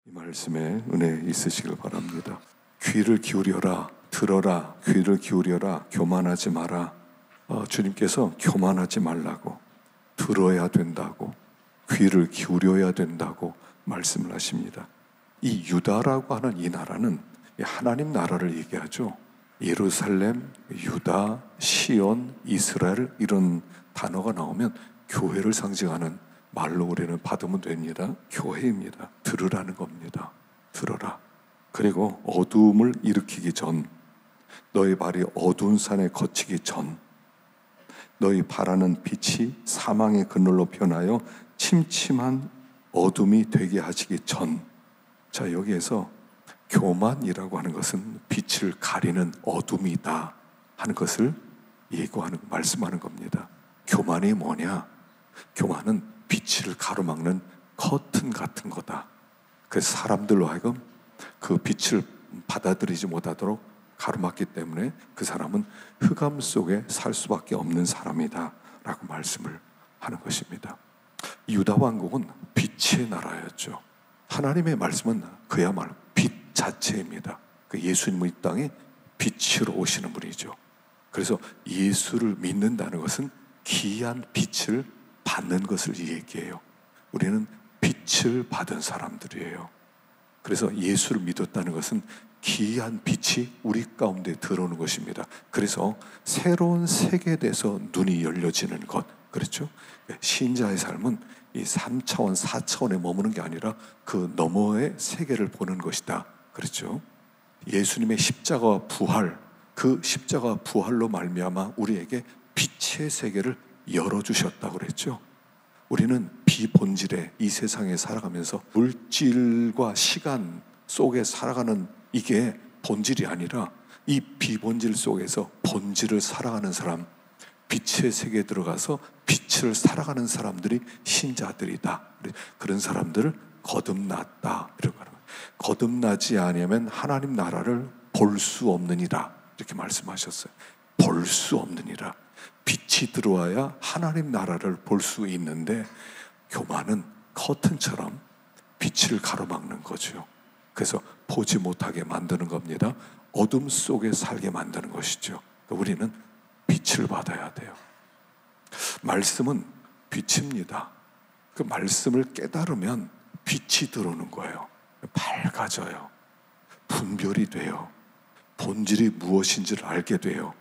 이 말씀에 은혜 있으시길 바랍니다. 귀를 기울여라, 들어라, 귀를 기울여라, 교만하지 마라. 주님께서 교만하지 말라고, 들어야 된다고, 귀를 기울여야 된다고 말씀을 하십니다. 이 유다라고 하는 이 나라는 하나님 나라를 얘기하죠. 예루살렘, 유다, 시온, 이스라엘 이런 단어가 나오면 교회를 상징하는 말로 우리는 받으면 됩니다. 교회입니다. 들으라는 겁니다. 들어라. 그리고 어두움을 일으키기 전, 너희 발이 어두운 산에 거치기 전, 너희 바라는 빛이 사망의 그늘로 변하여 침침한 어둠이 되게 하시기 전. 자, 여기에서 교만이라고 하는 것은 빛을 가리는 어둠이다 하는 것을 예고하는, 말씀하는 겁니다. 교만이 뭐냐? 교만은 빛을 가로막는 커튼 같은 거다. 그래서 사람들로 하여금 그 빛을 받아들이지 못하도록 가로막기 때문에 그 사람은 흑암 속에 살 수밖에 없는 사람이다 라고 말씀을 하는 것입니다. 유다 왕국은 빛의 나라였죠. 하나님의 말씀은 그야말로 빛 자체입니다. 그 예수님은 이 땅에 빛으로 오시는 분이죠. 그래서 예수를 믿는다는 것은 귀한 빛을 받는 것을 얘기해요. 우리는 빛을 받은 사람들이에요. 그래서 예수를 믿었다는 것은 귀한 빛이 우리 가운데 들어오는 것입니다. 그래서 새로운 세계에 대해서 눈이 열려지는 것, 그렇죠? 신자의 삶은 이 3차원, 4차원에 머무는 게 아니라 그 너머의 세계를 보는 것이다, 그렇죠? 예수님의 십자가와 부활, 그 십자가 부활로 말미암아 우리에게 빛의 세계를 열어주셨다고 그랬죠. 우리는 비본질의 이 세상에 살아가면서 물질과 시간 속에 살아가는 이게 본질이 아니라 이 비본질 속에서 본질을 살아가는 사람, 빛의 세계에 들어가서 빛을 살아가는 사람들이 신자들이다. 그런 사람들을 거듭났다 이렇게 말합니다. 거듭나지 않으면 하나님 나라를 볼 수 없느니라 이렇게 말씀하셨어요. 볼 수 없느니라. 빛이 들어와야 하나님 나라를 볼 수 있는데 교만은 커튼처럼 빛을 가로막는 거죠. 그래서 보지 못하게 만드는 겁니다. 어둠 속에 살게 만드는 것이죠. 우리는 빛을 받아야 돼요. 말씀은 빛입니다. 그 말씀을 깨달으면 빛이 들어오는 거예요. 밝아져요. 분별이 돼요. 본질이 무엇인지를 알게 돼요.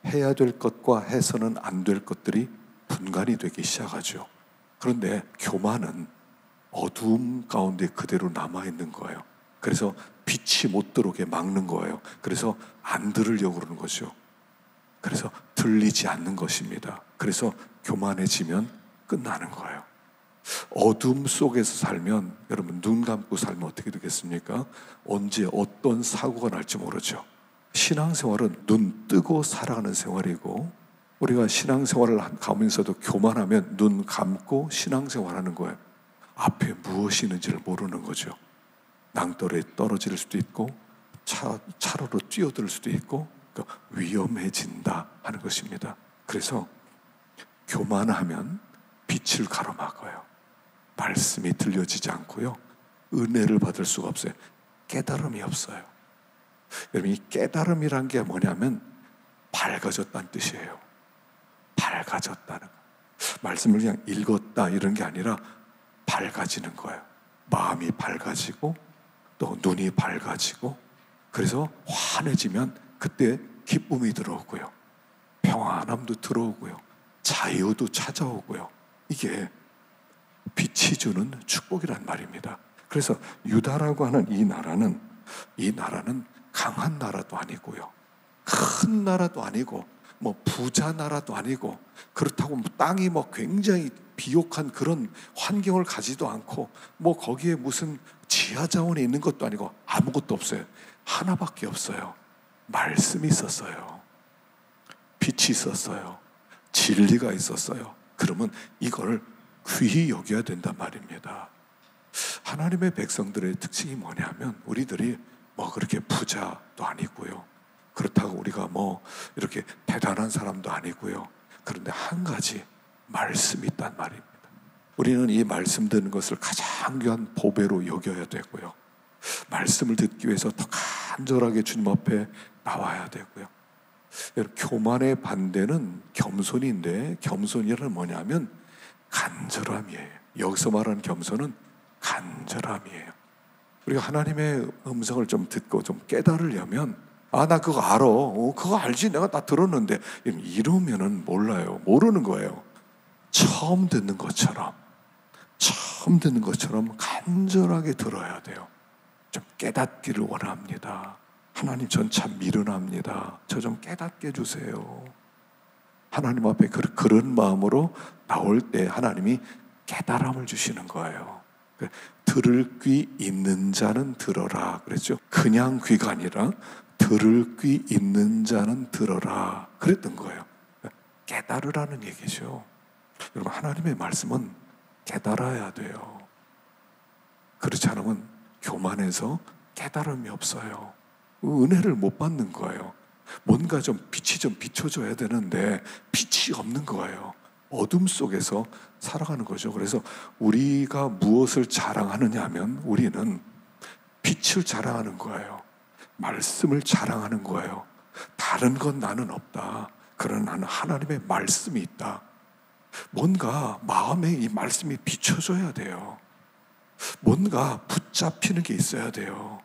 해야 될 것과 해서는 안 될 것들이 분간이 되기 시작하죠. 그런데 교만은 어두움 가운데 그대로 남아있는 거예요. 그래서 빛이 못 들어오게 막는 거예요. 그래서 안 들으려고 그러는 거죠. 그래서 들리지 않는 것입니다. 그래서 교만해지면 끝나는 거예요. 어둠 속에서 살면, 여러분 눈 감고 살면 어떻게 되겠습니까? 언제 어떤 사고가 날지 모르죠. 신앙생활은 눈 뜨고 살아가는 생활이고, 우리가 신앙생활을 가면서도 교만하면 눈 감고 신앙생활하는 거예요. 앞에 무엇이 있는지를 모르는 거죠. 낭떠러에 떨어질 수도 있고 차로로 뛰어들 수도 있고 위험해진다 하는 것입니다. 그래서 교만하면 빛을 가로막아요. 말씀이 들려지지 않고요, 은혜를 받을 수가 없어요. 깨달음이 없어요. 여러분, 이 깨달음이란 게 뭐냐면 밝아졌다는 뜻이에요. 밝아졌다는 거. 말씀을 그냥 읽었다 이런 게 아니라 밝아지는 거예요. 마음이 밝아지고 또 눈이 밝아지고, 그래서 환해지면 그때 기쁨이 들어오고요, 평안함도 들어오고요, 자유도 찾아오고요. 이게 빛이 주는 축복이란 말입니다. 그래서 유다라고 하는 이 나라는 강한 나라도 아니고요, 큰 나라도 아니고 뭐 부자 나라도 아니고, 그렇다고 뭐 땅이 뭐 굉장히 비옥한 그런 환경을 가지도 않고 뭐 거기에 무슨 지하 자원이 있는 것도 아니고 아무것도 없어요. 하나밖에 없어요. 말씀이 있었어요. 빛이 있었어요. 진리가 있었어요. 그러면 이걸 귀히 여겨야 된단 말입니다. 하나님의 백성들의 특징이 뭐냐면, 우리들이 뭐 그렇게 부자도 아니고요, 그렇다고 우리가 뭐 이렇게 대단한 사람도 아니고요. 그런데 한 가지 말씀이 있단 말입니다. 우리는 이 말씀 듣는 것을 가장 귀한 보배로 여겨야 되고요, 말씀을 듣기 위해서 더 간절하게 주님 앞에 나와야 되고요. 교만의 반대는 겸손인데, 겸손이란 뭐냐면 간절함이에요. 여기서 말하는 겸손은 간절함이에요. 우리가 하나님의 음성을 좀 듣고 좀 깨달으려면, 나 그거 알아. 그거 알지. 내가 다 들었는데. 이러면은 몰라요. 모르는 거예요. 처음 듣는 것처럼 간절하게 들어야 돼요. 좀 깨닫기를 원합니다. 하나님, 전 참 미련합니다. 저 좀 깨닫게 해주세요. 하나님 앞에 그런 마음으로 나올 때 하나님이 깨달음을 주시는 거예요. 들을 귀 있는 자는 들어라 그랬죠. 그냥 귀가 아니라 들을 귀 있는 자는 들어라 그랬던 거예요. 깨달으라는 얘기죠. 여러분, 하나님의 말씀은 깨달아야 돼요. 그렇지 않으면 교만해서 깨달음이 없어요. 은혜를 못 받는 거예요. 뭔가 좀 빛이 좀 비춰줘야 되는데 빛이 없는 거예요. 어둠 속에서 살아가는 거죠. 그래서 우리가 무엇을 자랑하느냐 하면 우리는 빛을 자랑하는 거예요. 말씀을 자랑하는 거예요. 다른 건 나는 없다. 그러나 나는 하나님의 말씀이 있다. 뭔가 마음에 이 말씀이 비춰줘야 돼요. 뭔가 붙잡히는 게 있어야 돼요.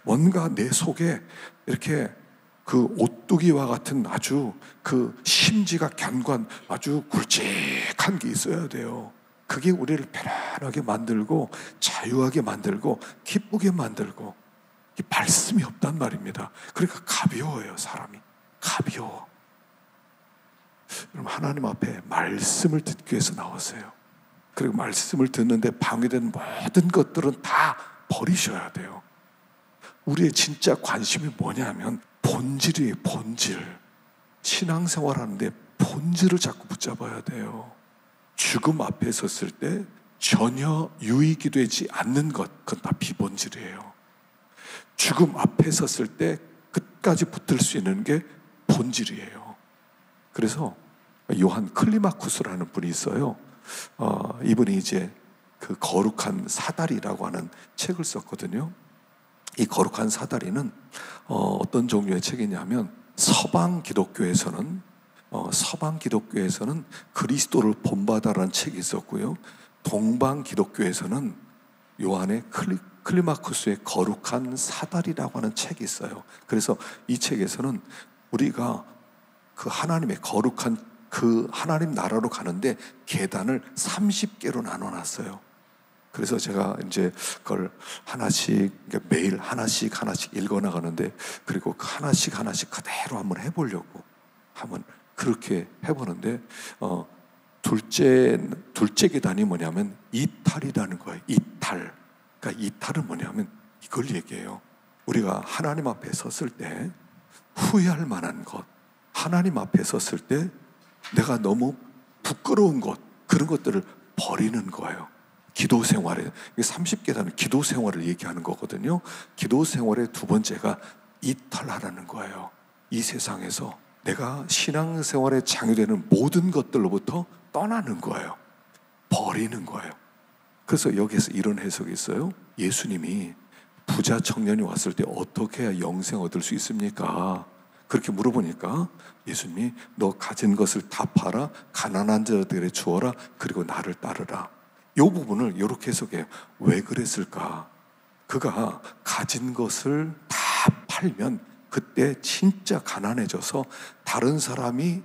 뭔가 내 속에 이렇게 그 오뚜기와 같은 아주 그 심지가 견고한 아주 굵직한 게 있어야 돼요. 그게 우리를 편안하게 만들고 자유하게 만들고 기쁘게 만들고, 이 말씀이 없단 말입니다. 그러니까 가벼워요. 사람이 가벼워. 여러분, 하나님 앞에 말씀을 듣기 위해서 나왔어요. 그리고 말씀을 듣는데 방해된 모든 것들은 다 버리셔야 돼요. 우리의 진짜 관심이 뭐냐면 본질이에요. 본질. 신앙생활 하는데 본질을 자꾸 붙잡아야 돼요. 죽음 앞에 섰을 때 전혀 유익이 되지 않는 것, 그건 다 비본질이에요. 죽음 앞에 섰을 때 끝까지 붙을 수 있는 게 본질이에요. 그래서 요한 클리마쿠스라는 분이 있어요. 이분이 이제 그 거룩한 사다리라고 하는 책을 썼거든요. 이 거룩한 사다리는 어떤 종류의 책이냐면, 서방 기독교에서는 그리스도를 본받아라는 책이 있었고요. 동방 기독교에서는 요한의 클리마쿠스의 거룩한 사다리라고 하는 책이 있어요. 그래서 이 책에서는 우리가 그 하나님의 거룩한 그 하나님 나라로 가는데 계단을 30개로 나눠놨어요. 그래서 제가 이제 그걸 하나씩, 매일 하나씩 읽어나가는데, 그리고 그 하나씩 그대로 한번 해보려고 한번 그렇게 해보는데, 둘째 계단이 뭐냐면 이탈이라는 거예요. 이탈. 그러니까 이탈은 뭐냐면 이걸 얘기해요. 우리가 하나님 앞에 섰을 때 후회할 만한 것, 하나님 앞에 섰을 때 내가 너무 부끄러운 것, 그런 것들을 버리는 거예요. 기도 생활에, 30계단은 기도 생활을 얘기하는 거거든요. 기도 생활의 두 번째가 이탈하라는 거예요. 이 세상에서 내가 신앙생활에 장애되는 모든 것들로부터 떠나는 거예요. 버리는 거예요. 그래서 여기에서 이런 해석이 있어요. 예수님이 부자 청년이 왔을 때 어떻게 해야 영생 얻을 수 있습니까? 그렇게 물어보니까 예수님이 너 가진 것을 다 팔아 가난한 자들에게 주어라, 그리고 나를 따르라. 이 부분을 이렇게 해석해요. 왜 그랬을까? 그가 가진 것을 다 팔면 그때 진짜 가난해져서 다른 사람이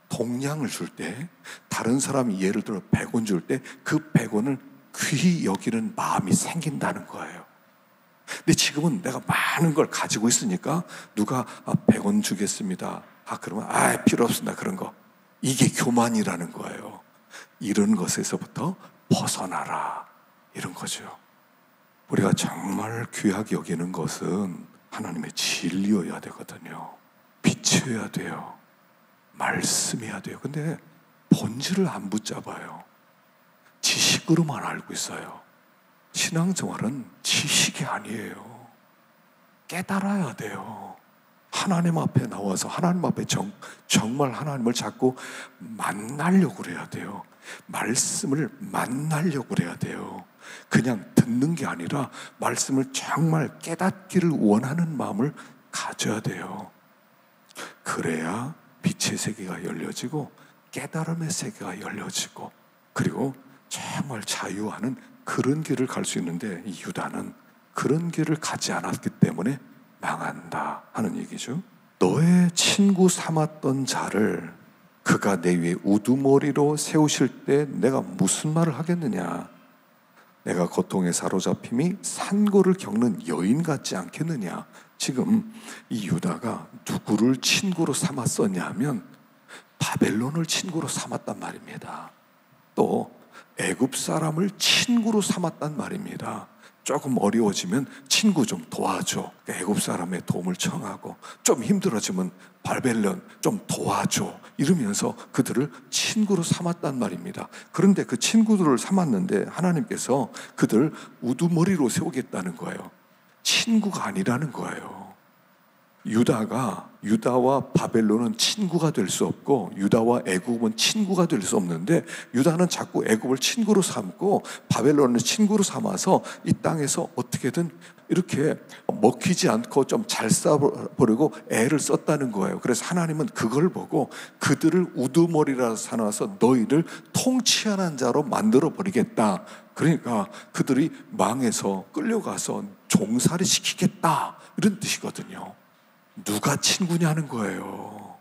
동량을 줄 때, 다른 사람이 예를 들어 100원 줄 때 그 100원을 귀히 여기는 마음이 생긴다는 거예요. 근데 지금은 내가 많은 걸 가지고 있으니까 누가 100원 주겠습니다. 그러면 필요 없습니다. 그런 거. 이게 교만이라는 거예요. 이런 것에서부터 벗어나라, 이런 거죠. 우리가 정말 귀하게 여기는 것은 하나님의 진리여야 되거든요. 빛이어야 돼요. 말씀이어야 돼요. 근데 본질을 안 붙잡아요. 지식으로만 알고 있어요. 신앙생활은 지식이 아니에요. 깨달아야 돼요. 하나님 앞에 나와서 하나님 앞에 정말 하나님을 자꾸 만나려고 그래야 돼요. 말씀을 만나려고 그래야 돼요. 그냥 듣는 게 아니라 말씀을 정말 깨닫기를 원하는 마음을 가져야 돼요. 그래야 빛의 세계가 열려지고 깨달음의 세계가 열려지고 그리고 정말 자유하는 그런 길을 갈 수 있는데, 이 유다는 그런 길을 가지 않았기 때문에 망한다 하는 얘기죠. 너의 친구 삼았던 자를 그가 내 위에 우두머리로 세우실 때 내가 무슨 말을 하겠느냐. 내가 고통에 사로잡힘이 산고를 겪는 여인 같지 않겠느냐. 지금 이 유다가 누구를 친구로 삼았었냐 하면 바벨론을 친구로 삼았단 말입니다. 또 애굽 사람을 친구로 삼았단 말입니다. 조금 어려워지면 친구 좀 도와줘. 애굽 사람의 도움을 청하고, 좀 힘들어지면 바벨론 좀 도와줘. 이러면서 그들을 친구로 삼았단 말입니다. 그런데 그 친구들을 삼았는데 하나님께서 그들을 우두머리로 세우겠다는 거예요. 친구가 아니라는 거예요. 유다와 바벨론은 친구가 될 수 없고 유다와 애굽은 친구가 될 수 없는데, 유다는 자꾸 애굽을 친구로 삼고 바벨론을 친구로 삼아서 이 땅에서 어떻게든 이렇게 먹히지 않고 좀 잘 싸버리고 애를 썼다는 거예요. 그래서 하나님은 그걸 보고 그들을 우두머리라 삼아서 너희를 통치하는 자로 만들어 버리겠다. 그러니까 그들이 망해서 끌려가서 종살이 시키겠다, 이런 뜻이거든요. 누가 친구냐는 거예요.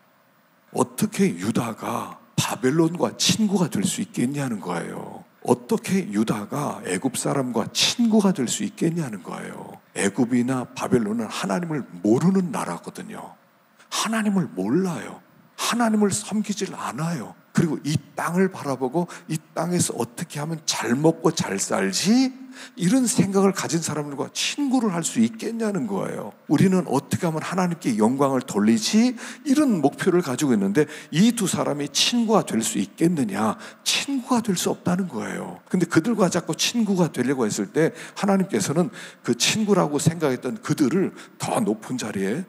어떻게 유다가 바벨론과 친구가 될 수 있겠냐는 거예요. 어떻게 유다가 애굽 사람과 친구가 될 수 있겠냐는 거예요. 애굽이나 바벨론은 하나님을 모르는 나라거든요. 하나님을 몰라요. 하나님을 섬기질 않아요. 그리고 이 땅을 바라보고 이 땅에서 어떻게 하면 잘 먹고 잘 살지, 이런 생각을 가진 사람들과 친구를 할 수 있겠냐는 거예요. 우리는 어떻게 하면 하나님께 영광을 돌리지, 이런 목표를 가지고 있는데 이 두 사람이 친구가 될 수 있겠느냐? 친구가 될 수 없다는 거예요. 근데 그들과 자꾸 친구가 되려고 했을 때 하나님께서는 그 친구라고 생각했던 그들을 더 높은 자리에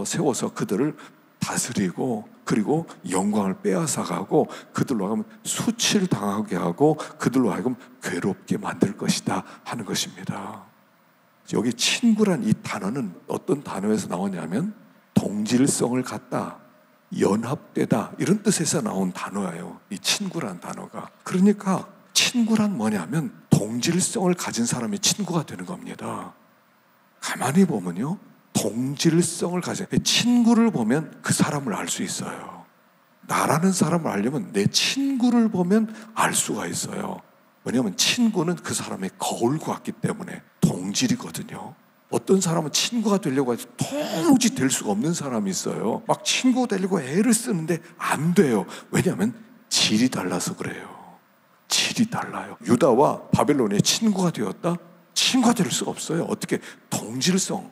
세워서 그들을 다스리고, 그리고 영광을 빼앗아가고 그들로 하여금 수치를 당하게 하고 그들로 하여금 괴롭게 만들 것이다 하는 것입니다. 여기 친구란 이 단어는 어떤 단어에서 나오냐면 동질성을 갖다, 연합되다, 이런 뜻에서 나온 단어예요. 이 친구란 단어가. 그러니까 친구란 뭐냐면 동질성을 가진 사람이 친구가 되는 겁니다. 가만히 보면요, 동질성을 가진, 친구를 보면 그 사람을 알 수 있어요. 나라는 사람을 알려면 내 친구를 보면 알 수가 있어요. 왜냐하면 친구는 그 사람의 거울과 같기 때문에 동질이거든요. 어떤 사람은 친구가 되려고 해서 도무지 될 수가 없는 사람이 있어요. 막 친구 되려고 애를 쓰는데 안 돼요. 왜냐하면 질이 달라서 그래요. 질이 달라요. 유다와 바벨론의 친구가 되었다? 친구가 될 수가 없어요. 어떻게 동질성을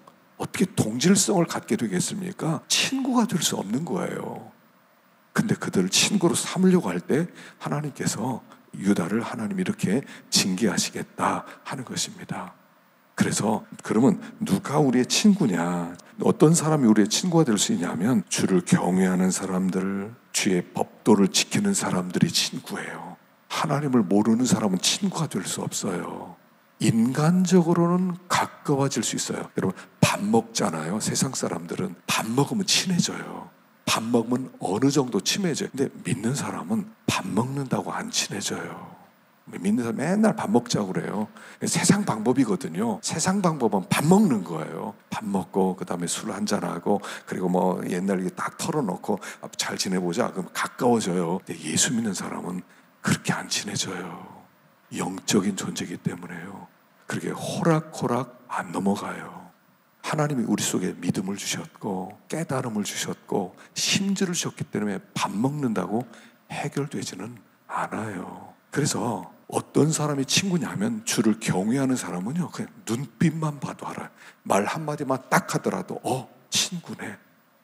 갖게 되겠습니까? 친구가 될 수 없는 거예요. 근데 그들을 친구로 삼으려고 할 때 하나님께서 유다를 하나님 이렇게 징계하시겠다 하는 것입니다. 그래서 그러면 누가 우리의 친구냐? 어떤 사람이 우리의 친구가 될 수 있냐면 주를 경외하는 사람들, 주의 법도를 지키는 사람들이 친구예요. 하나님을 모르는 사람은 친구가 될 수 없어요. 인간적으로는 가까워질 수 있어요. 여러분, 밥 먹잖아요. 세상 사람들은 밥 먹으면 친해져요. 밥 먹으면 어느 정도 친해져요. 근데 믿는 사람은 밥 먹는다고 안 친해져요. 믿는 사람 맨날 밥 먹자고 그래요. 세상 방법이거든요. 세상 방법은 밥 먹는 거예요. 밥 먹고 그 다음에 술 한잔하고, 그리고 뭐 옛날 딱 털어놓고 잘 지내보자, 그럼 가까워져요. 근데 예수 믿는 사람은 그렇게 안 친해져요. 영적인 존재이기 때문에요. 그렇게 호락호락 안 넘어가요. 하나님이 우리 속에 믿음을 주셨고 깨달음을 주셨고 심지를 주셨기 때문에 밥 먹는다고 해결되지는 않아요. 그래서 어떤 사람이 친구냐면 주를 경외하는 사람은요, 그냥 눈빛만 봐도 알아요. 말 한마디만 딱 하더라도 친구네,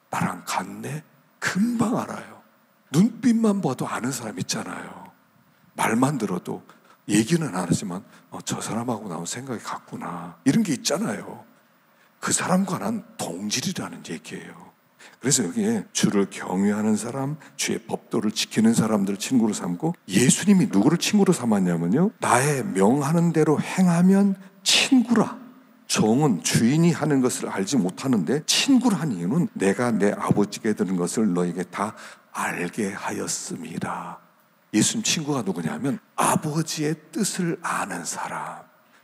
나랑 같네, 금방 알아요. 눈빛만 봐도 아는 사람 있잖아요. 말만 들어도, 얘기는 안 하지만 저 사람하고 나온 생각이 같구나, 이런 게 있잖아요. 그 사람과 난 동질이라는 얘기예요. 그래서 여기에 주를 경외하는 사람, 주의 법도를 지키는 사람들을 친구로 삼고, 예수님이 누구를 친구로 삼았냐면요, 나의 명하는 대로 행하면 친구라. 종은 주인이 하는 것을 알지 못하는데 친구라 한 이유는 내가 내 아버지께 들은 것을 너에게 다 알게 하였음이라. 예수님 친구가 누구냐면 아버지의 뜻을 아는 사람.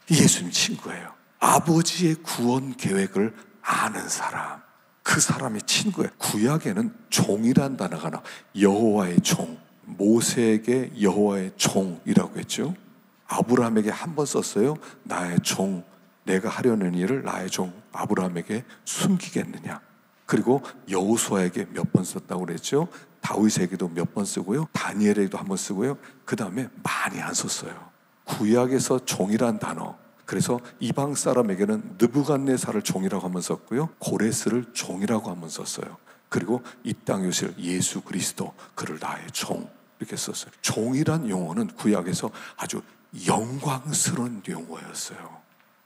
예수님 친구예요. 아버지의 구원 계획을 아는 사람, 그 사람이 친구예요. 구약에는 종이란 단어가 나와. 여호와의 종, 모세에게 여호와의 종이라고 했죠. 아브라함에게 한 번 썼어요. 나의 종, 내가 하려는 일을 나의 종 아브라함에게 숨기겠느냐. 그리고 여호수아에게 몇 번 썼다고 그랬죠. 다윗에게도 몇 번 쓰고요, 다니엘에게도 한 번 쓰고요. 그 다음에 많이 안 썼어요. 구약에서 종이란 단어, 그래서 이방 사람에게는 느부갓네살을 종이라고 한번 썼고요, 고레스를 종이라고 한번 썼어요. 그리고 이 땅에 오실 예수 그리스도, 그를 나의 종, 이렇게 썼어요. 종이란 용어는 구약에서 아주 영광스러운 용어였어요.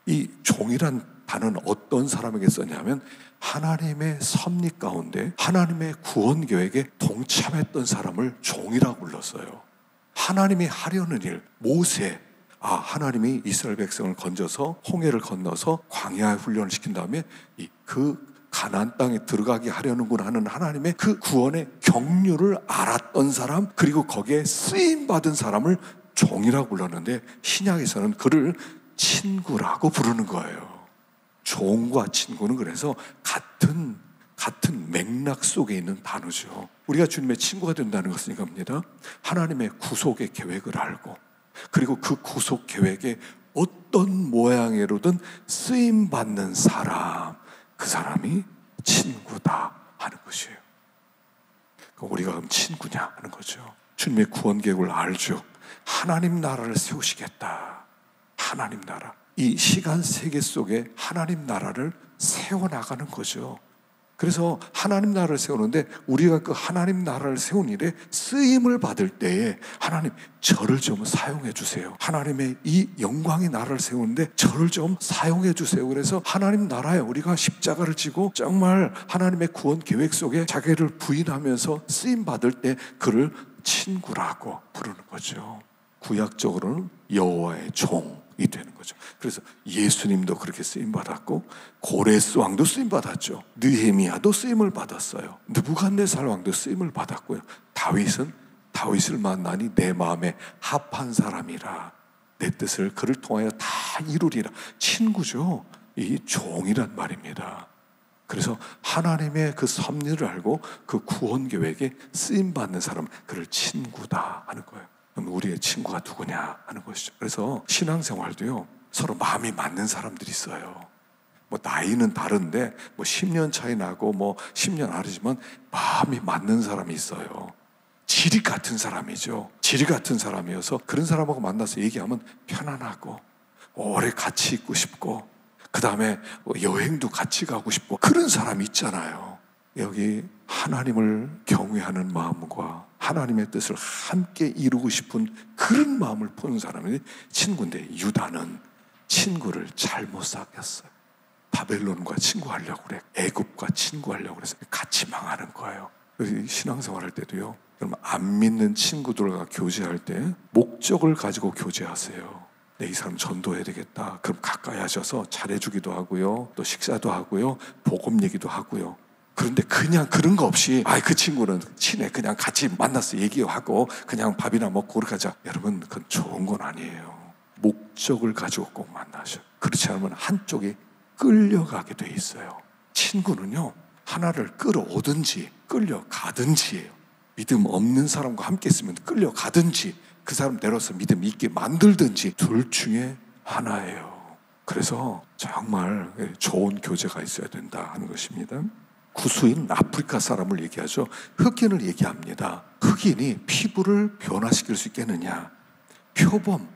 이 종이란 단어는 어떤 사람에게 썼냐면 하나님의 섭리 가운데 하나님의 구원 계획에 동참했던 사람을 종이라고 불렀어요. 하나님이 하려는 일, 모세, 하나님이 이스라엘 백성을 건져서 홍해를 건너서 광야 훈련을 시킨 다음에 그 가나안 땅에 들어가게 하려는구나 하는 하나님의 그 구원의 경륜을 알았던 사람, 그리고 거기에 쓰임 받은 사람을 종이라고 불렀는데 신약에서는 그를 친구라고 부르는 거예요. 종과 친구는 그래서 같은 맥락 속에 있는 단어죠. 우리가 주님의 친구가 된다는 것은 이겁니다. 하나님의 구속의 계획을 알고, 그리고 그 구속 계획에 어떤 모양으로든 쓰임 받는 사람, 그 사람이 친구다 하는 것이에요. 우리가 그럼 친구냐 하는 거죠. 주님의 구원 계획을 알죠. 하나님 나라를 세우시겠다. 하나님 나라, 이 시간 세계 속에 하나님 나라를 세워나가는 거죠. 그래서 하나님 나라를 세우는데 우리가 그 하나님 나라를 세운 일에 쓰임을 받을 때에 하나님 저를 좀 사용해 주세요. 하나님의 이 영광의 나라를 세우는데 저를 좀 사용해 주세요. 그래서 하나님 나라에 우리가 십자가를 지고 정말 하나님의 구원 계획 속에 자기를 부인하면서 쓰임 받을 때 그를 친구라고 부르는 거죠. 구약적으로는 여호와의 종이 되는 거죠. 그래서 예수님도 그렇게 쓰임받았고 고레스 왕도 쓰임받았죠. 느헤미야도 쓰임을 받았어요. 느부갓네살 왕도 쓰임을 받았고요. 다윗을 만나니 내 마음에 합한 사람이라, 내 뜻을 그를 통하여 다 이루리라. 친구죠. 이 종이란 말입니다. 그래서 하나님의 그 섭리를 알고 그 구원 계획에 쓰임받는 사람, 그를 친구다 하는 거예요. 그럼 우리의 친구가 누구냐 하는 것이죠. 그래서 신앙생활도요, 서로 마음이 맞는 사람들이 있어요. 뭐 나이는 다른데 10년 차이 나고 10년 아래지만 마음이 맞는 사람이 있어요. 질이 같은 사람이죠. 질이 같은 사람이어서 그런 사람하고 만나서 얘기하면 편안하고 오래 같이 있고 싶고, 그 다음에 여행도 같이 가고 싶고, 그런 사람이 있잖아요. 여기 하나님을 경외하는 마음과 하나님의 뜻을 함께 이루고 싶은 그런 마음을 보는 사람이 친구인데, 유다는 친구를 잘못 사귀었어요. 바벨론과 친구하려고 그래, 애굽과 친구하려고 그래서 같이 망하는 거예요. 신앙생활 할 때도요, 여러분 안 믿는 친구들과 교제할 때 목적을 가지고 교제하세요. 이 사람 전도해야 되겠다. 그럼 가까이 하셔서 잘해주기도 하고요, 또 식사도 하고요, 복음 얘기도 하고요. 그런데 그냥 그런 거 없이 그 친구는 친해, 그냥 같이 만나서 얘기하고 그냥 밥이나 먹고 그렇게 하자. 여러분 그건 좋은 건 아니에요. 목적을 가지고 꼭 만나셔. 그렇지 않으면 한쪽이 끌려가게 돼 있어요. 친구는요, 하나를 끌어오든지 끌려가든지예요. 믿음 없는 사람과 함께 있으면 끌려가든지 그 사람 데려서 믿음 있게 만들든지 둘 중에 하나예요. 그래서 정말 좋은 교제가 있어야 된다 하는 것입니다. 구수인 아프리카 사람을 얘기하죠. 흑인을 얘기합니다. 흑인이 피부를 변화시킬 수 있겠느냐? 표범,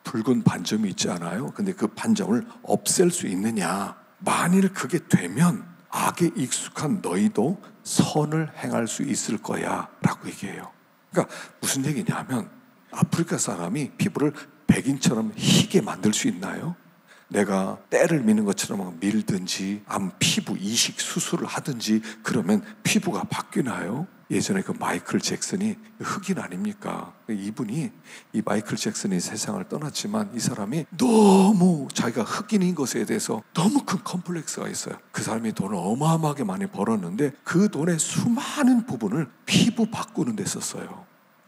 붉은 반점이 있지 않아요? 근데 그 반점을 없앨 수 있느냐? 만일 그게 되면 악에 익숙한 너희도 선을 행할 수 있을 거야 라고 얘기해요. 그러니까 무슨 얘기냐면, 아프리카 사람이 피부를 백인처럼 희게 만들 수 있나요? 내가 때를 미는 것처럼 막 밀든지 피부 이식 수술을 하든지 그러면 피부가 바뀌나요? 예전에 그 마이클 잭슨이 흑인 아닙니까? 이분이, 이 마이클 잭슨이 세상을 떠났지만 이 사람이 너무 자기가 흑인인 것에 대해서 너무 큰 컴플렉스가 있어요. 그 사람이 돈을 어마어마하게 많이 벌었는데 그 돈의 수많은 부분을 피부 바꾸는 데 썼어요.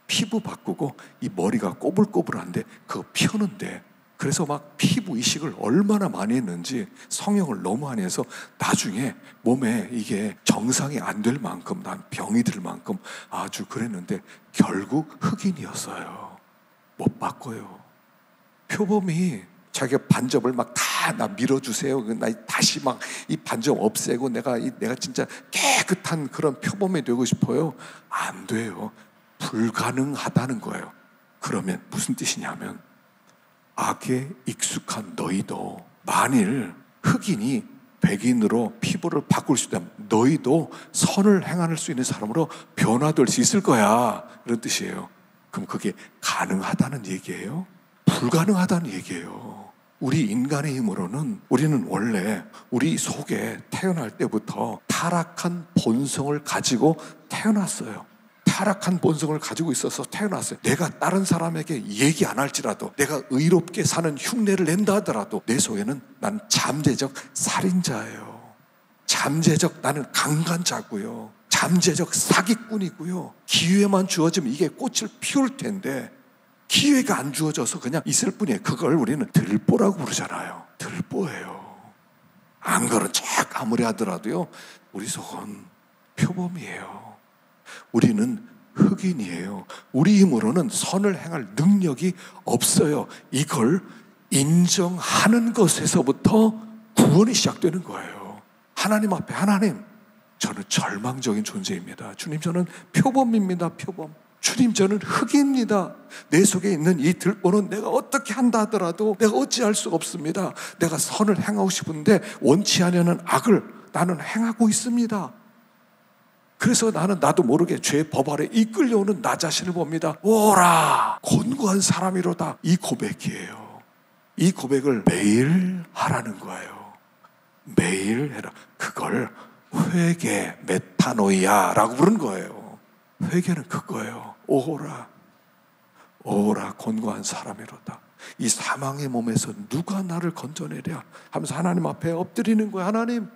피부 바꾸고 이 머리가 꼬불꼬불한데 그거 펴는데, 그래서 막 피부 이식을 얼마나 많이 했는지, 성형을 너무 많이 해서 나중에 몸에 이게 정상이 안 될 만큼, 난 병이 들 만큼 아주 그랬는데 결국 흑인이었어요. 못 바꿔요. 표범이 자기가 반점을 막 다 나 밀어주세요. 나 다시 막 이 반점 없애고 내가 진짜 깨끗한 그런 표범이 되고 싶어요. 안 돼요. 불가능하다는 거예요. 그러면 무슨 뜻이냐면, 악에 익숙한 너희도 만일 흑인이 백인으로 피부를 바꿀 수 있다면 너희도 선을 행할 수 있는 사람으로 변화될 수 있을 거야, 이런 뜻이에요. 그럼 그게 가능하다는 얘기예요? 불가능하다는 얘기예요. 우리 인간의 힘으로는, 우리는 원래 우리 속에 태어날 때부터 타락한 본성을 가지고 태어났어요. 타락한 본성을 가지고 있어서 태어났어요. 내가 다른 사람에게 얘기 안 할지라도, 내가 의롭게 사는 흉내를 낸다 하더라도 내 속에는 난 잠재적 살인자예요. 잠재적 나는 강간자고요. 잠재적 사기꾼이고요. 기회만 주어지면 이게 꽃을 피울 텐데 기회가 안 주어져서 그냥 있을 뿐이에요. 그걸 우리는 들보라고 부르잖아요. 들보예요. 안 그런 척 아무리 하더라도요, 우리 속은 표범이에요. 우리는 흑인이에요. 우리 힘으로는 선을 행할 능력이 없어요. 이걸 인정하는 것에서부터 구원이 시작되는 거예요. 하나님 앞에, 하나님, 저는 절망적인 존재입니다. 주님, 저는 표범입니다. 표범. 주님, 저는 흑인입니다. 내 속에 있는 이 들보는 내가 어떻게 한다 하더라도 내가 어찌할 수가 없습니다. 내가 선을 행하고 싶은데 원치 않으려는 악을 나는 행하고 있습니다. 그래서 나는 나도 모르게 죄의 법 아래 이끌려오는 나 자신을 봅니다. 오라, 곤고한 사람이로다. 이 고백이에요. 이 고백을 매일 하라는 거예요. 매일 해라. 그걸 회개, 메타노이아라고 부르는 거예요. 회개는 그거예요. 오라, 오라, 곤고한 사람이로다. 이 사망의 몸에서 누가 나를 건져내랴 하면서 하나님 앞에 엎드리는 거예요. 하나님,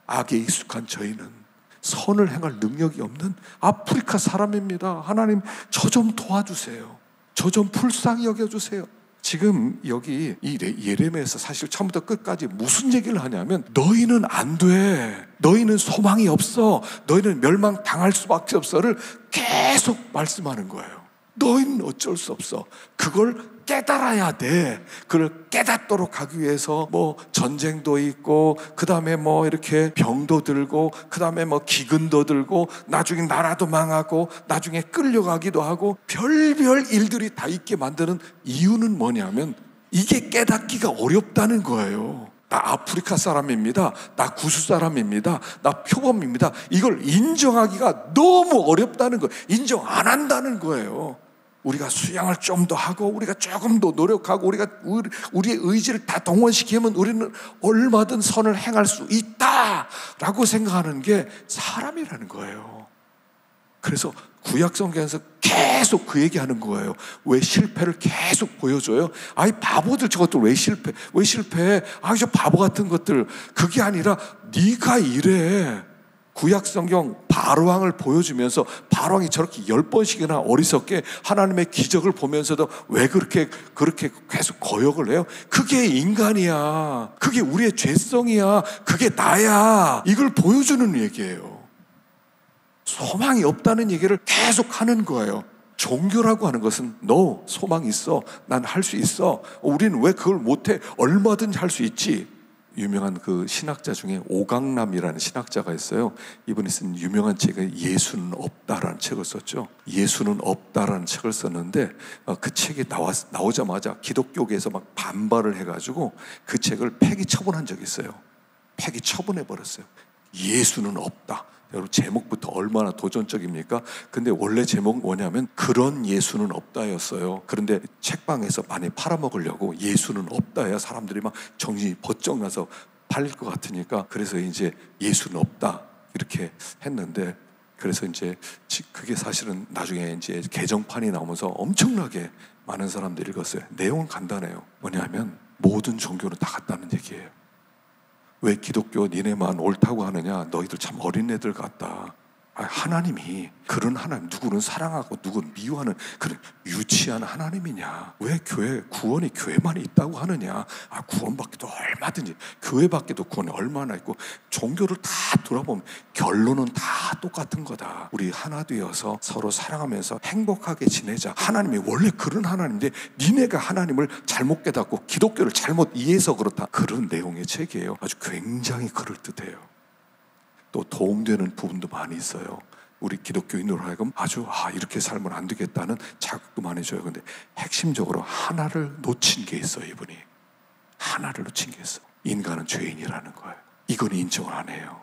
악에 익숙한 저희는 선을 행할 능력이 없는 아프리카 사람입니다. 하나님, 저 좀 도와주세요. 저 좀 불쌍히 여겨주세요. 지금 여기 이 예레미야에서 사실 처음부터 끝까지 무슨 얘기를 하냐면, 너희는 안 돼, 너희는 소망이 없어, 너희는 멸망당할 수밖에 없어를 계속 말씀하는 거예요. 너희는 어쩔 수 없어. 그걸 깨달아야 돼. 그걸 깨닫도록 하기 위해서 뭐 전쟁도 있고, 그 다음에 뭐 이렇게 병도 들고, 그 다음에 뭐 기근도 들고, 나중에 나라도 망하고, 나중에 끌려가기도 하고, 별별 일들이 다 있게 만드는 이유는 뭐냐면, 이게 깨닫기가 어렵다는 거예요. 나 아프리카 사람입니다. 나 구수 사람입니다. 나 표범입니다. 이걸 인정하기가 너무 어렵다는 거예요. 인정 안 한다는 거예요. 우리가 수양을 좀 더 하고, 우리가 조금 더 노력하고, 우리의 의지를 다 동원시키면 우리는 얼마든 선을 행할 수 있다라고 생각하는 게 사람이라는 거예요. 그래서 구약 성경에서 계속 그 얘기하는 거예요. 왜 실패를 계속 보여줘요? 아이 바보들, 저것들 왜 실패해? 아, 저 바보 같은 것들. 그게 아니라 네가 이래. 구약 성경 바로왕을 보여주면서 바로왕이 저렇게 10번씩이나 어리석게 하나님의 기적을 보면서도 왜 그렇게 계속 거역을 해요? 그게 인간이야. 그게 우리의 죄성이야. 그게 나야. 이걸 보여주는 얘기예요. 소망이 없다는 얘기를 계속 하는 거예요. 종교라고 하는 것은 너 소망 있어, 난 할 수 있어, 우리는 왜 그걸 못해, 얼마든지 할 수 있지. 유명한 그 신학자 중에 오강남이라는 신학자가 있어요. 이분이 쓴 유명한 책에 예수는 없다라는 책을 썼죠. 예수는 없다라는 책을 썼는데 그 책이 나오자마자 기독교계에서 막 반발을 해가지고 그 책을 폐기 처분한 적이 있어요. 폐기 처분해버렸어요. 예수는 없다. 여러분 제목부터 얼마나 도전적입니까? 근데 원래 제목은 뭐냐면 그런 예수는 없다였어요. 그런데 책방에서 많이 팔아먹으려고 예수는 없다야 사람들이 막 정신이 번쩍 나서 팔릴 것 같으니까, 그래서 이제 예수는 없다 이렇게 했는데, 그래서 이제 그게 사실은 나중에 이제 개정판이 나오면서 엄청나게 많은 사람들이 읽었어요. 내용은 간단해요. 뭐냐면 모든 종교는 다 같다는 얘기예요. 왜 기독교 니네만 옳다고 하느냐? 너희들 참 어린애들 같다. 하나님이 그런 하나님, 누구는 사랑하고 누구는 미워하는 그런 유치한 하나님이냐? 왜 구원이 교회만 있다고 하느냐? 구원받기도 얼마든지, 교회 밖에도 구원이 얼마나 있고, 종교를 다 돌아보면 결론은 다 똑같은 거다. 우리 하나 되어서 서로 사랑하면서 행복하게 지내자. 하나님이 원래 그런 하나님인데 니네가 하나님을 잘못 깨닫고 기독교를 잘못 이해해서 그렇다. 그런 내용의 책이에요. 아주 굉장히 그럴듯해요. 또 도움되는 부분도 많이 있어요. 우리 기독교인으로 하여금 아주 이렇게 살면 안 되겠다는 자극도 많이 줘요. 근데 핵심적으로 하나를 놓친 게 있어요. 이분이 하나를 놓친 게 있어요. 인간은 죄인이라는 거예요. 이건 인정을 안 해요.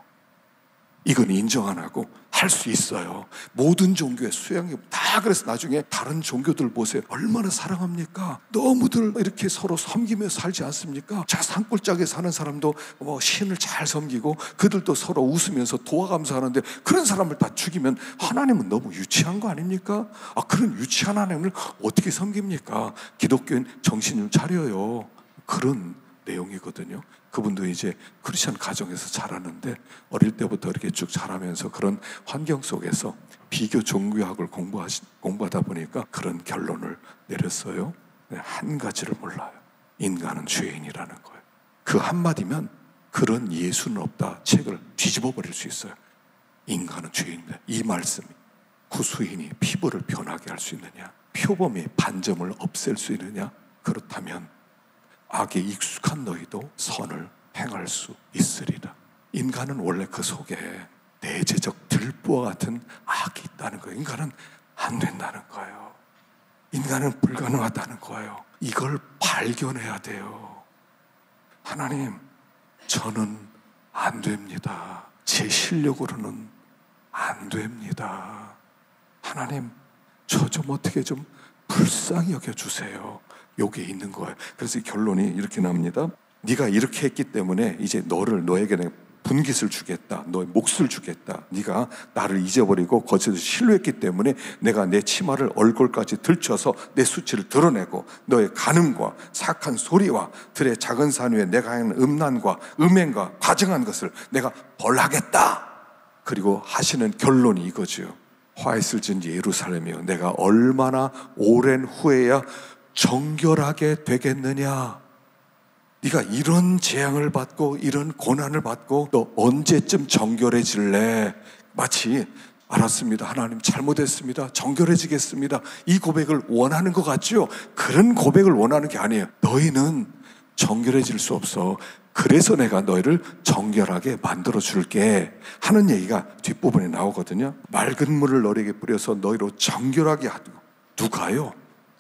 이건 인정 안 하고 할 수 있어요. 모든 종교의 수양이 다. 그래서 나중에 다른 종교들 보세요. 얼마나 사랑합니까? 너무들 이렇게 서로 섬기면서 살지 않습니까? 자, 산골짜기에 사는 사람도 신을 잘 섬기고 그들도 서로 웃으면서 도와가면서 하는데, 그런 사람을 다 죽이면 하나님은 너무 유치한 거 아닙니까? 그런 유치한 하나님을 어떻게 섬깁니까? 기독교인 정신 좀 차려요. 그런 내용이거든요. 그분도 이제 크리스천 가정에서 자라는데, 어릴 때부터 이렇게 쭉 자라면서 그런 환경 속에서 비교 종교학을 공부하다 보니까 그런 결론을 내렸어요. 한 가지를 몰라요. 인간은 죄인이라는 거예요. 그 한마디면 그런 예수는 없다 책을 뒤집어 버릴 수 있어요. 인간은 죄인이다. 이 말씀이 구수인이 피부를 변하게 할 수 있느냐? 표범이 반점을 없앨 수 있느냐? 그렇다면 악에 익숙한 너희도 선을 행할 수 있으리라. 인간은 원래 그 속에 내재적 들보와 같은 악이 있다는 거예요. 인간은 안 된다는 거예요. 인간은 불가능하다는 거예요. 이걸 발견해야 돼요. 하나님, 저는 안 됩니다. 제 실력으로는 안 됩니다. 하나님, 저 좀 어떻게 좀 불쌍히 여겨주세요. 여기에 있는 거예요. 그래서 이 결론이 이렇게 나옵니다. 네가 이렇게 했기 때문에 이제 너에게 내가 분깃을 주겠다. 너의 몫을 주겠다. 네가 나를 잊어버리고 거짓을 신뢰했기 때문에 내가 내 치마를 얼굴까지 들쳐서 내 수치를 드러내고 너의 간음과 사악한 소리와 들의 작은 산 위에 내가 하는 음란과 음행과 과정한 것을 내가 벌하겠다. 그리고 하시는 결론이 이거죠. 화 있을 진 예루살렘이여, 내가 얼마나 오랜 후에야 정결하게 되겠느냐? 네가 이런 재앙을 받고 이런 고난을 받고 너 언제쯤 정결해질래? 마치 알았습니다, 하나님 잘못했습니다, 정결해지겠습니다, 이 고백을 원하는 것 같죠? 그런 고백을 원하는 게 아니에요. 너희는 정결해질 수 없어. 그래서 내가 너희를 정결하게 만들어 줄게 하는 얘기가 뒷부분에 나오거든요. 맑은 물을 너희에게 뿌려서 너희로 정결하게 하고. 누가요?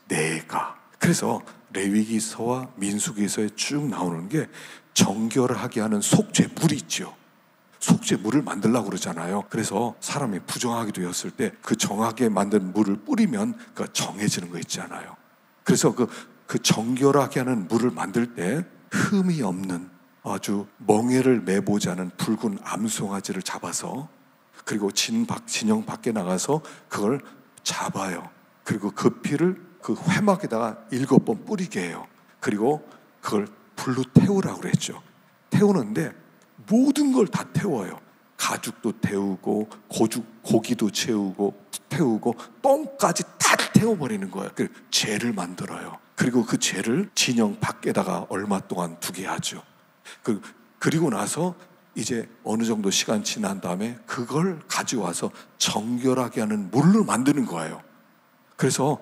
내가. 그래서 레위기서와 민수기서에 쭉 나오는 게 정결하게 하는 속죄물이 있죠. 속죄물을 만들려고 그러잖아요. 그래서 사람이 부정하게 되었을 때 그 정하게 만든 물을 뿌리면 그 정해지는 거 있잖아요. 그래서 그 정결하게 하는 물을 만들 때 흠이 없는 아주 멍에를 매보지 않은 붉은 암송아지를 잡아서, 그리고 진영 밖에 나가서 그걸 잡아요. 그리고 그 피를 그 회막에다가 7번 뿌리게 해요. 그리고 그걸 불로 태우라고 그랬죠. 태우는데 모든 걸 다 태워요. 가죽도 태우고 고기도 태우고 똥까지 다 태워버리는 거예요. 그 죄를 만들어요. 그리고 그 죄를 진영 밖에다가 얼마 동안 두게 하죠. 그리고 나서 이제 어느 정도 시간 지난 다음에 그걸 가져와서 정결하게 하는 물을 만드는 거예요. 그래서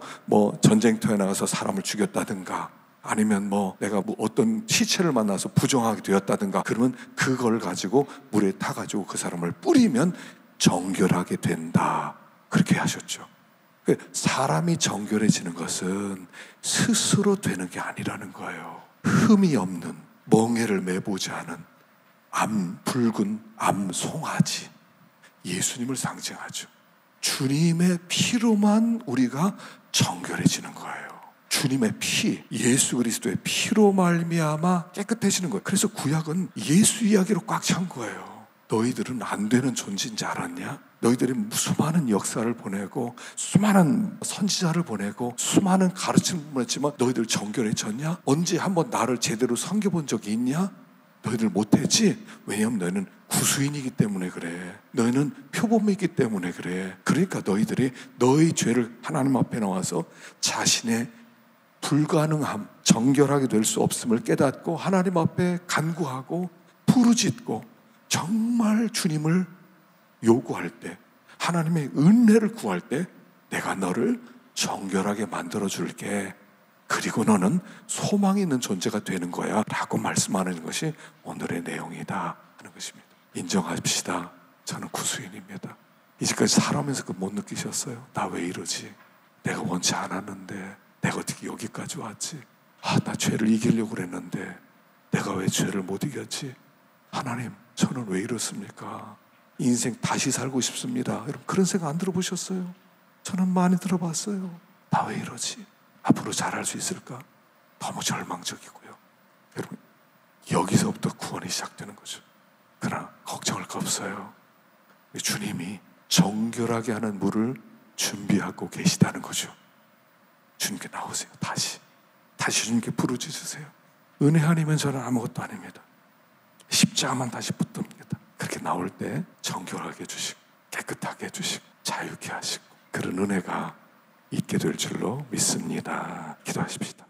전쟁터에 나가서 사람을 죽였다든가, 아니면 내가 어떤 시체를 만나서 부정하게 되었다든가, 그러면 그걸 가지고 물에 타가지고 그 사람을 뿌리면 정결하게 된다. 그렇게 하셨죠. 사람이 정결해지는 것은 스스로 되는 게 아니라는 거예요. 흠이 없는, 멍에를 매보지 않은 붉은 암송아지, 예수님을 상징하죠. 주님의 피로만 우리가 정결해지는 거예요. 주님의 피, 예수 그리스도의 피로 말미암아 깨끗해지는 거예요. 그래서 구약은 예수 이야기로 꽉 찬 거예요. 너희들은 안 되는 존재인지 알았냐? 너희들이 수많은 역사를 보내고 수많은 선지자를 보내고 수많은 가르침을 보냈지만 너희들 정결해졌냐? 언제 한번 나를 제대로 섬겨본 적이 있냐? 너희들 못했지? 왜냐하면 너희는 구수인이기 때문에 그래. 너희는 표범이기 때문에 그래. 그러니까 너희들이 너희 죄를 하나님 앞에 나와서 자신의 불가능함, 정결하게 될 수 없음을 깨닫고 하나님 앞에 간구하고 부르짖고 정말 주님을 요구할 때, 하나님의 은혜를 구할 때 내가 너를 정결하게 만들어 줄게. 그리고 너는 소망이 있는 존재가 되는 거야 라고 말씀하는 것이 오늘의 내용이다 하는 것입니다. 인정합시다. 저는 구수인입니다. 이제까지 살아오면서 못 느끼셨어요? 나 왜 이러지? 내가 원치 않았는데 내가 어떻게 여기까지 왔지? 나 죄를 이기려고 그랬는데 내가 왜 죄를 못 이겼지? 하나님, 저는 왜 이렇습니까? 인생 다시 살고 싶습니다. 여러분 그런 생각 안 들어보셨어요? 저는 많이 들어봤어요. 나 왜 이러지? 앞으로 잘할 수 있을까? 너무 절망적이고요. 여러분 여기서부터 구원이 시작되는 거죠. 그러나 걱정할 거 없어요. 주님이 정결하게 하는 물을 준비하고 계시다는 거죠. 주님께 나오세요. 다시 주님께 부르짖으세요. 은혜 아니면 저는 아무것도 아닙니다. 십자가만 다시 붙듭니다. 그렇게 나올 때 정결하게 해주시고 깨끗하게 해주시고 자유케 하시고 그런 은혜가 있게 될 줄로 믿습니다. 기도하십시다.